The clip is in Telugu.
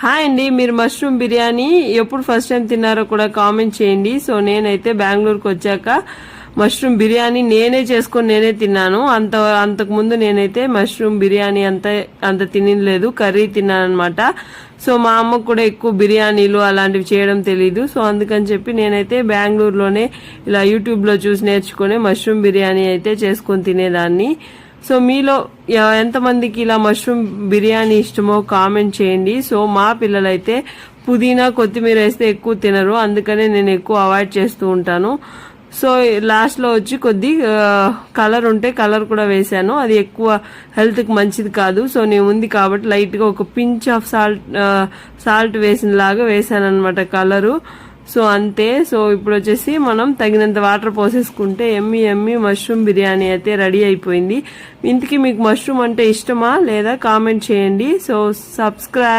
హాయ్ అండి, మీరు మష్రూమ్ బిర్యానీ ఎప్పుడు ఫస్ట్ టైం తిన్నారో కూడా కామెంట్ చేయండి. సో నేనైతే బెంగళూరుకి వచ్చాక మష్రూమ్ బిర్యానీ నేనే చేసుకొని నేనే తిన్నాను. అంతకు ముందు నేనైతే మష్రూమ్ బిర్యానీ అంత తినలేదు, కర్రీ తిన్నాను అనమాట. సో మా అమ్మకు కూడా ఎక్కువ బిర్యానీలు అలాంటివి చేయడం తెలీదు. సో అందుకని చెప్పి నేనైతే బెంగళూరులోనే ఇలా యూట్యూబ్లో చూసి నేర్చుకుని మష్రూమ్ బిర్యానీ అయితే చేసుకొని తినేదాన్ని. సో మీలో ఎంతమందికి ఇలా మష్రూమ్ బిర్యానీ ఇష్టమో కామెంట్ చేయండి. సో మా పిల్లలైతే పుదీనా కొత్తిమీర వేస్తే ఎక్కువ తినరు, అందుకనే నేను ఎక్కువ అవాయిడ్ చేస్తూ ఉంటాను. సో లాస్ట్లో వచ్చి కొద్ది కలర్ ఉంటే కలర్ కూడా వేసాను, అది ఎక్కువ హెల్త్కి మంచిది కాదు. సో నేను ఉంది కాబట్టి లైట్గా ఒక పించ్ ఆఫ్ సాల్ట్ వేసిన లాగా వేసాను అనమాట కలరు. సో అంతే. సో ఇప్పుడు వచ్చేసి మనం తగినంత వాటర్ పోసేసుకుంటే ఎమ్మి మష్రూమ్ బిర్యానీ అయితే రెడీ అయిపోయింది. ఇంతకీ మీకు మష్రూమ్ అంటే ఇష్టమా లేదా కామెంట్ చేయండి. So subscribe.